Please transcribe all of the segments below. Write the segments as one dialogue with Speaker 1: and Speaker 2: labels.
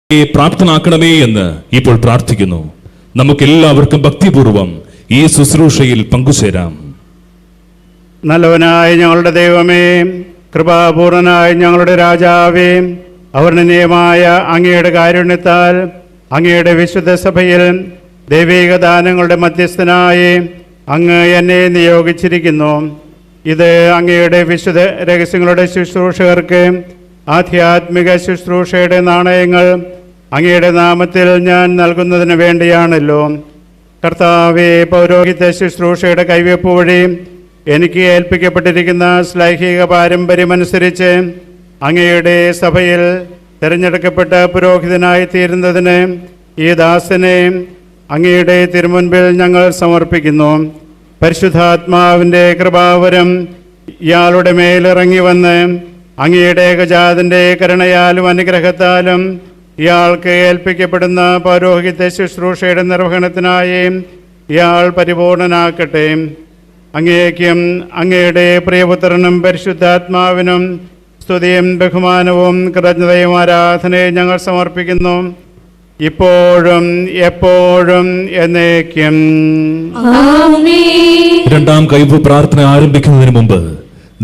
Speaker 1: പ്രാപ്തനാക്കണമേ എന്ന് ഇപ്പോൾ പ്രാർത്ഥിക്കുന്നു. നമുക്കെല്ലാവർക്കും ഭക്തിപൂർവം ഈ ശുശ്രൂഷയിൽ പങ്കുചേരാം.
Speaker 2: നല്ലവനായ ഞങ്ങളുടെ ദൈവമേ, കൃപാപൂർണനായ ഞങ്ങളുടെ രാജാവേ, അവർണ്ണനീയമായ അങ്ങയുടെ കാരുണ്യത്താൽ അങ്ങയുടെ വിശുദ്ധ സഭയിൽ ദൈവിക ദാനങ്ങളുടെ മധ്യസ്ഥനായി അങ്ങ് എന്നെ നിയോഗിച്ചിരിക്കുന്നു. ഇത് അങ്ങയുടെ വിശുദ്ധ രഹസ്യങ്ങളുടെ ശുശ്രൂഷകർക്ക് ആധ്യാത്മിക ശുശ്രൂഷയുടെ നാണയങ്ങൾ അങ്ങയുടെ നാമത്തിൽ ഞാൻ നൽകുന്നതിന് വേണ്ടിയാണല്ലോ. കർത്താവേ, പൗരോഹിത്യ ശുശ്രൂഷയുടെ കൈവെപ്പ് വഴി എനിക്ക് ഏൽപ്പിക്കപ്പെട്ടിരിക്കുന്ന ശ്ലൈഹിക പാരമ്പര്യമനുസരിച്ച് അങ്ങയുടെ സഭയിൽ തിരഞ്ഞെടുക്കപ്പെട്ട പുരോഹിതനായി തീരുന്നതിന് ഈ ദാസനെ അങ്ങയുടെ തിരുമുൻപിൽ ഞങ്ങൾ സമർപ്പിക്കുന്നു. പരിശുദ്ധാത്മാവിൻ്റെ കൃപാവരം ഇയാളുടെ മേലിറങ്ങി വന്ന് അങ്ങയുടെ ഏകജാതൻ്റെ കരുണയാലും അനുഗ്രഹത്താലും ഇയാൾക്ക് ഏൽപ്പിക്കപ്പെടുന്ന പൗരോഹിത്യ ശുശ്രൂഷയുടെ നിർവഹണത്തിനായി ഇയാൾ പരിപൂർണനാക്കട്ടെ. അങ്ങേക്കും അങ്ങയുടെ പ്രിയപുത്രനും പരിശുദ്ധാത്മാവിനും സ്തുതിയും ബഹുമാനവും കൃതജ്ഞതയും ആരാധനയും ഞങ്ങൾ സമർപ്പിക്കുന്നു, ഇപ്പോഴും എപ്പോഴും എന്നേക്കും.
Speaker 1: രണ്ടാം കൈവ് പ്രാർത്ഥന ആരംഭിക്കുന്നതിന് മുമ്പ്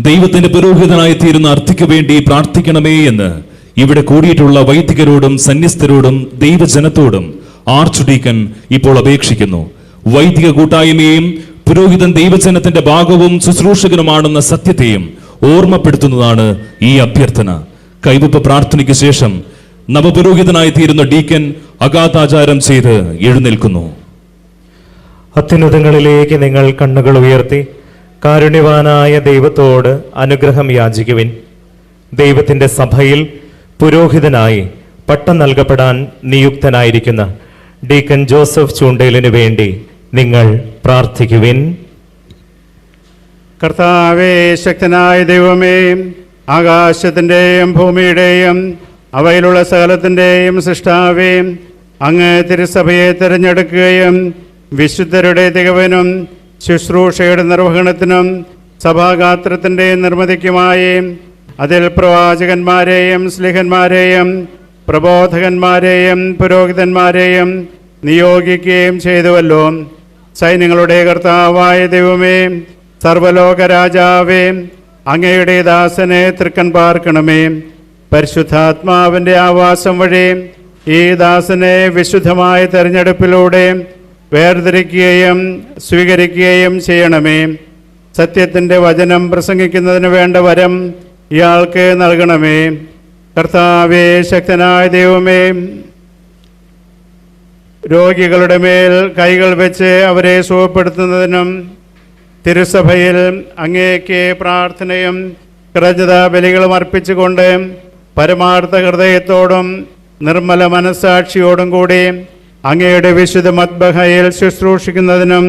Speaker 1: ദൈവത്തിന്റെ പുരോഹിതനായി തീരുന്ന അർത്ഥിക്ക് വേണ്ടി പ്രാർത്ഥിക്കണമേ എന്ന് ഇവിടെ കൂടിയിട്ടുള്ള വൈദികരോടും സന്യസ്തരോടും ദൈവജനത്തോടും ആർച്ച് ഡീക്കൻ ഇപ്പോൾ അപേക്ഷിക്കുന്നു. വൈദിക കൂട്ടായ്മയും പുരോഹിതൻ ദൈവജനത്തിന്റെ ഭാഗവും ശുശ്രൂഷകനുമാണെന്ന സത്യത്തെയും ഓർമ്മപ്പെടുത്തുന്നതാണ് ഈ അഭ്യർത്ഥന. കൈവപ്പ് പ്രാർത്ഥനയ്ക്ക് ശേഷം നവപുരോഹിതനായി തീരുന്ന ഡീക്കൻ അഗാതാചാരം ചെയ്ത് എഴുന്നേൽക്കുന്നു.
Speaker 3: അത്യുന്നതങ്ങളിലേക്ക് നിങ്ങൾ കണ്ണുകൾ ഉയർത്തി കാരുണ്യവാനായ ദൈവത്തോട് അനുഗ്രഹം യാചിക്കുവിൻ. ദൈവത്തിന്റെ സഭയിൽ പുരോഹിതനായി പട്ടം നൽകപ്പെടാൻ നിയുക്തനായിരിക്കുന്ന ഡീക്കൻ ജോസഫ് ചൂണ്ടേലിനു വേണ്ടി നിങ്ങൾ പ്രാർത്ഥിക്കുവിൻ.
Speaker 2: കർത്താവേ, ശക്തനായ ദൈവമേ, ആകാശത്തിൻ്റെയും ഭൂമിയുടെയും അവയിലുള്ള സകലത്തിൻ്റെയും സൃഷ്ടാവേ, അങ്ങ് തിരുസഭയെ തിരഞ്ഞെടുക്കുകയും വിശുദ്ധരുടെ തികവിനും ശുശ്രൂഷയുടെ നിർവഹണത്തിനും സഭാഗാത്രത്തിൻ്റെ നിർമ്മിതിക്കുമായി അതിൽ പ്രവാചകന്മാരെയും സ്ലിഹന്മാരെയും പ്രബോധകന്മാരെയും പുരോഹിതന്മാരെയും നിയോഗിക്കുകയും ചെയ്തുവല്ലോ. സൈന്യങ്ങളുടെ കർത്താവായ ദൈവമേ, സർവലോക രാജാവേ, അങ്ങയുടെ ദാസനെ തൃക്കൺ പാർക്കണമേ. പരിശുദ്ധാത്മാവിൻ്റെ ആവാസം വഴി ഈ ദാസനെ വിശുദ്ധമായ തെരഞ്ഞെടുപ്പിലൂടെ വേർതിരിക്കുകയും സ്വീകരിക്കുകയും ചെയ്യണമേ. സത്യത്തിൻ്റെ വചനം പ്രസംഗിക്കുന്നതിന് വേണ്ട വരം ഇയാൾക്ക് നൽകണമേ. കർത്താവേ, ശക്തനായ ദൈവമേ, രോഗികളുടെ മേൽ കൈകൾ വെച്ച് അവരെ സുഖപ്പെടുത്തുന്നതിനും തിരുസഭയിൽ അങ്ങേക്ക് പ്രാർത്ഥനയും കൃതജ്ഞതാ ബലികളും അർപ്പിച്ചുകൊണ്ട് പരമാർത്ഥ ഹൃദയത്തോടും നിർമ്മല മനസ്സാക്ഷിയോടും കൂടി അങ്ങയുടെ വിശുദ്ധ മദ്ബഹയിൽ ശുശ്രൂഷിക്കുന്നതിനും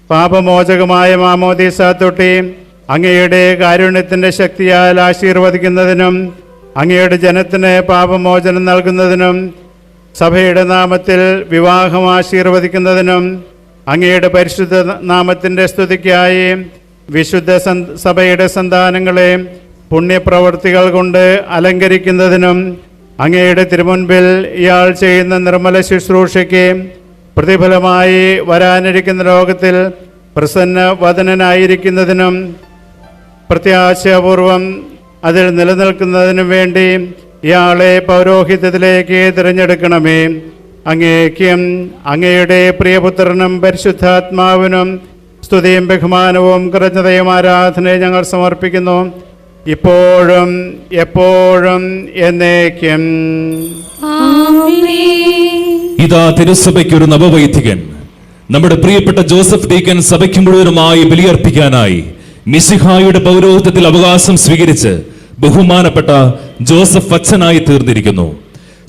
Speaker 2: പാപമോചകമായ മാമോദീസ തൊട്ടി അങ്ങയുടെ കാരുണ്യത്തിൻ്റെ ശക്തിയാൽ ആശീർവദിക്കുന്നതിനും അങ്ങയുടെ ജനത്തിന് പാപമോചനം നൽകുന്നതിനും സഭയുടെ നാമത്തിൽ വിവാഹം ആശീർവദിക്കുന്നതിനും അങ്ങയുടെ പരിശുദ്ധ നാമത്തിൻ്റെ സ്തുതിക്കായി വിശുദ്ധ സഭയുടെ സന്താനങ്ങളെ പുണ്യപ്രവർത്തികൾ കൊണ്ട് അലങ്കരിക്കുന്നതിനും അങ്ങയുടെ തിരുമുൻപിൽ ഇയാൾ ചെയ്യുന്ന നിർമ്മല ശുശ്രൂഷയ്ക്ക് പ്രതിഫലമായി വരാനിരിക്കുന്ന ലോകത്തിൽ പ്രസന്നവദനായിരിക്കുന്നതിനും പ്രത്യാശാപൂർവം അതിൽ നിലനിൽക്കുന്നതിനും വേണ്ടി ഇയാളെ പൗരോഹിത്യത്തിലേക്ക് തിരഞ്ഞെടുക്കണമേ. അങ്ങേക്കും അങ്ങയുടെ പ്രിയപുത്രനും പരിശുദ്ധാത്മാവിനും സ്തുതിയും ബഹുമാനവും കൃതജ്ഞതയും ആരാധനയും ഞങ്ങൾ സമർപ്പിക്കുന്നു, ഇപ്പോഴും എപ്പോഴും എന്നേക്കും.
Speaker 1: ഇതാ തിരുസഭയ്ക്കൊരു നവവൈദികൻ. നമ്മുടെ പ്രിയപ്പെട്ട ജോസഫ് ഡീക്കൻ സഭയ്ക്ക് മുഴുവനുമായി ബലിയർപ്പിക്കാനായി മിശിഹായുടെ പൗരോഹിത്യത്തിൽ അവകാശം സ്വീകരിച്ച് ബഹുമാനപ്പെട്ട ജോസഫ് അച്ഛനായി തീർന്നിരിക്കുന്നു.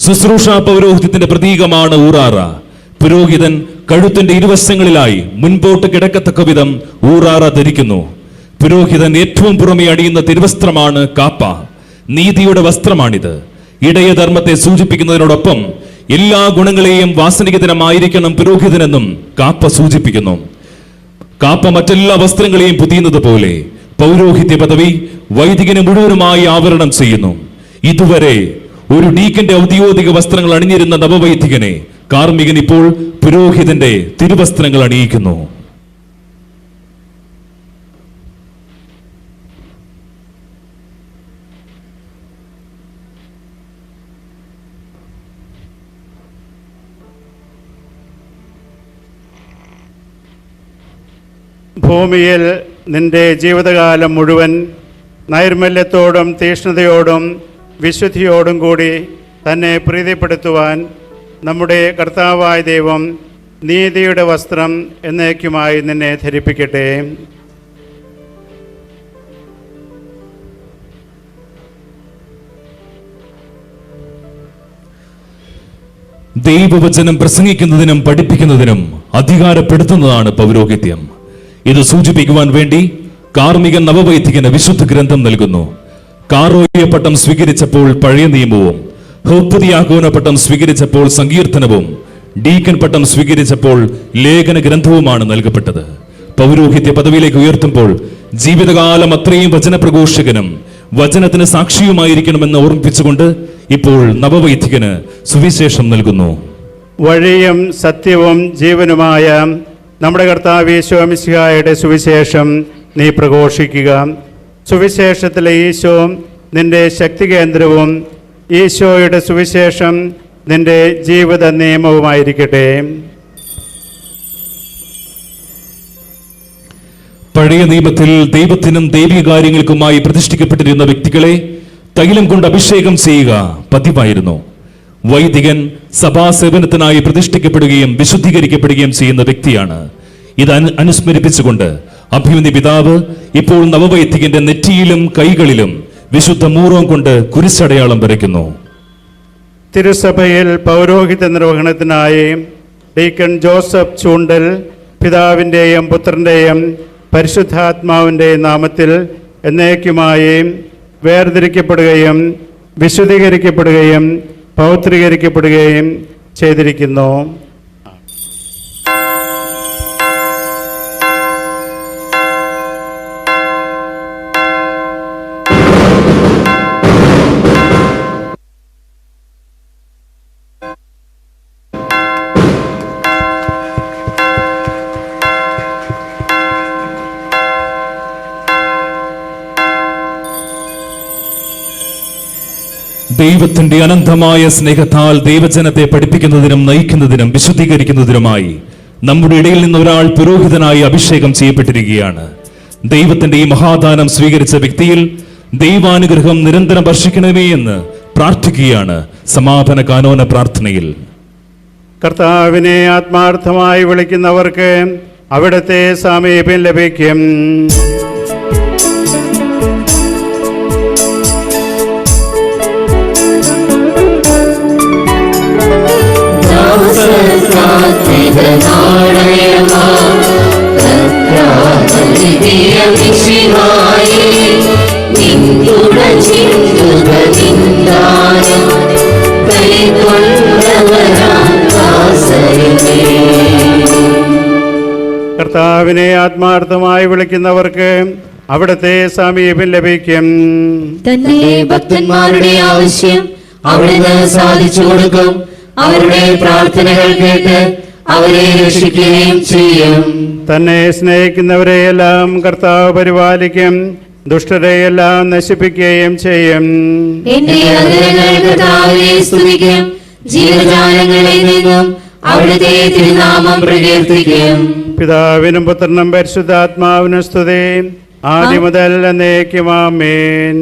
Speaker 1: ശുശ്രൂഷ പൗരോഹിത്യത്തിന്റെ പ്രതീകമാണ് ഊറാറ. പുരോഹിതൻ കഴുത്തിന്റെ ഇരുവശങ്ങളിലായി മുൻപോട്ട് കിടക്കത്തക്ക വിധം ഊറാറ ധരിക്കുന്നു. പുരോഹിതൻ ഏറ്റവും പുറമെ അണിയുന്ന തിരുവസ്ത്രമാണ് കാപ്പ. നീതിയുടെ വസ്ത്രമാണിത്. ഇടയധർമ്മത്തെ സൂചിപ്പിക്കുന്നതിനോടൊപ്പം എല്ലാ ഗുണങ്ങളെയും വാസനികതരമായിരിക്കണം പുരോഹിതനെന്നും കാപ്പ സൂചിപ്പിക്കുന്നു. കാപ്പ മറ്റെല്ലാ വസ്ത്രങ്ങളെയും പുതിയുന്നത് പോലെ പൗരോഹിത്യ പദവി വൈദികനെ മുഴുവനുമായി ആവരണം ചെയ്യുന്നു. ഇതുവരെ ഒരു ഡീക്കന്റെ ഔദ്യോഗിക വസ്ത്രങ്ങൾ അണിഞ്ഞിരുന്ന നവവൈദികനെ കാർമികൻ ഇപ്പോൾ പുരോഹിതന്റെ തിരുവസ്ത്രങ്ങൾ അണിയിക്കുന്നു.
Speaker 2: ഭൂമിയിൽ നിന്റെ ജീവിതകാലം മുഴുവൻ നൈർമല്യത്തോടും തീഷ്ണതയോടും വിശുദ്ധിയോടും കൂടി തന്നെ പ്രീതിപ്പെടുത്തുവാൻ നമ്മുടെ കർത്താവായ ദൈവം നീതിയുടെ വസ്ത്രം എന്നേക്കുമായി നിന്നെ ധരിപ്പിക്കട്ടെ.
Speaker 1: ദൈവവചനം പ്രസംഗിക്കുന്നതിനും പഠിപ്പിക്കുന്നതിനും അധികാരപ്പെടുത്തുന്നതാണ് പൗരോഹിത്യം. ഇത് സൂചിപ്പിക്കുവാൻ വേണ്ടി കാർമികൻ നവവൈദികന് വിശുദ്ധ ഗ്രന്ഥം നൽകുന്നു. കാറോയ പട്ടം സ്വീകരിച്ചപ്പോൾ പഴയ നിയമവും, ഹൗപ്പതിയാഗോന പട്ടം സ്വീകരിച്ചപ്പോൾ സങ്കീർത്തനവും, ഡീക്കൻ പട്ടം സ്വീകരിച്ചപ്പോൾ ലേഖന ഗ്രന്ഥവുമാണ് നൽകപ്പെട്ടത്. പൗരോഹിത്യ പദവിയിലേക്ക് ഉയർത്തുമ്പോൾ ജീവിതകാലം അത്രയും വചനപ്രഘോഷകനും വചനത്തിന് സാക്ഷിയുമായിരിക്കണമെന്ന് ഓർമ്മിപ്പിച്ചുകൊണ്ട് ഇപ്പോൾ നവവൈദികന് സുവിശേഷം നൽകുന്നു.
Speaker 2: വഴിയും സത്യവും ജീവനുമായ നമ്മുടെ കർത്താവ് യേശു മിശിഹായുടെ സുവിശേഷം നീ പ്രഘോഷിക്കുക. സുവിശേഷത്തിലെ ഈശോ നിന്റെ ശക്തി കേന്ദ്രവും ഈശോയുടെ സുവിശേഷം നിന്റെ ജീവിത നിയമവുമായിരിക്കട്ടെ.
Speaker 1: പഴയ നിയമത്തിൽ ദൈവത്തിനും ദൈവിക കാര്യങ്ങൾക്കുമായി പ്രതിഷ്ഠിക്കപ്പെട്ടിരുന്ന വ്യക്തികളെ തൈലം കൊണ്ട് അഭിഷേകം ചെയ്യുക പതിവായിരുന്നു. വൈദികൻ സഭാസേവനത്തിനായി പ്രതിഷ്ഠിക്കപ്പെടുകയും വിശുദ്ധീകരിക്കപ്പെടുകയും ചെയ്യുന്ന വ്യക്തിയാണ്. ഇത് അനുസ്മരിപ്പിച്ചുകൊണ്ട് അഭിമന്യ പിതാവ് ഇപ്പോൾ നവവൈദികന്റെ നെറ്റിയിലും കൈകളിലും വിശുദ്ധ മൂറോം കൊണ്ട് കുരിശടയാളം വരയ്ക്കുന്നു.
Speaker 2: തിരുസഭയിൽ പൗരോഹിത്യ നിർവഹണത്തിനായി ഡീക്കൺ ജോസഫ് ചൂണ്ടൽ പിതാവിൻ്റെയും പുത്രൻ്റെയും പരിശുദ്ധാത്മാവിൻ്റെയും നാമത്തിൽ എന്നേക്കുമായി വേർതിരിക്കപ്പെടുകയും വിശുദ്ധീകരിക്കപ്പെടുകയും പൗത്രീകരിക്കപ്പെടുകയും ചെയ്തിരിക്കുന്നു.
Speaker 1: ദൈവത്തിന്റെ അനന്തമായ സ്നേഹത്താൽ ദൈവജനത്തെ പഠിപ്പിക്കുന്നതിനും നയിക്കുന്നതിനും വിശുദ്ധീകരിക്കുന്നതിനുമായി നമ്മുടെ ഇടയിൽ നിന്ന് ഒരാൾ പുരോഹിതനായി അഭിഷേകം ചെയ്യപ്പെട്ടിരിക്കുകയാണ്. ദൈവത്തിന്റെ ഈ മഹാദാനം സ്വീകരിച്ച വ്യക്തിയിൽ ദൈവാനുഗ്രഹം നിരന്തരം വർഷിക്കണമേ എന്ന് പ്രാർത്ഥിക്കുകയാണ് സമാപന കാനോന പ്രാർത്ഥനയിൽ.
Speaker 2: കർത്താവിനെ ആത്മാർത്ഥമായി വിളിക്കുന്നവർക്ക് അവിടുത്തെ സാമീപ്യം ലഭിക്കും. കർത്താവിനെ ആത്മാർത്ഥമായി വിളിക്കുന്നവർക്ക് അവിടുത്തെ സാമീപ്യം ലഭിക്കും.
Speaker 4: തന്റെ ഭക്തന്മാരുടെ ആവശ്യം അവിടുന്ന് സാധിച്ചു കൊടുക്കും. അവരുടെ പ്രാർത്ഥനകൾ കേട്ട് അവരെ രക്ഷിക്കുകയും ചെയ്യും.
Speaker 2: തന്നെ സ്നേഹിക്കുന്നവരെയെല്ലാം കർത്താവ് പരിപാലിക്കും, ദുഷ്ടരെയെല്ലാം നശിപ്പിക്കുകയും ചെയ്യും.
Speaker 4: എന്റെ അധരങ്ങൾ കർത്താവിനെ സ്തുതിക്കും, ജീവജാലങ്ങളിൽ നിന്നും അവിടുത്തെ തിരുനാമം പ്രകീർത്തിക്കും.
Speaker 2: പിതാവിനും പുത്രനും പരിശുദ്ധാത്മാവിനും സ്തുതി, ആദ്യം മുതൽ എന്നേക്കും ആമേൻ.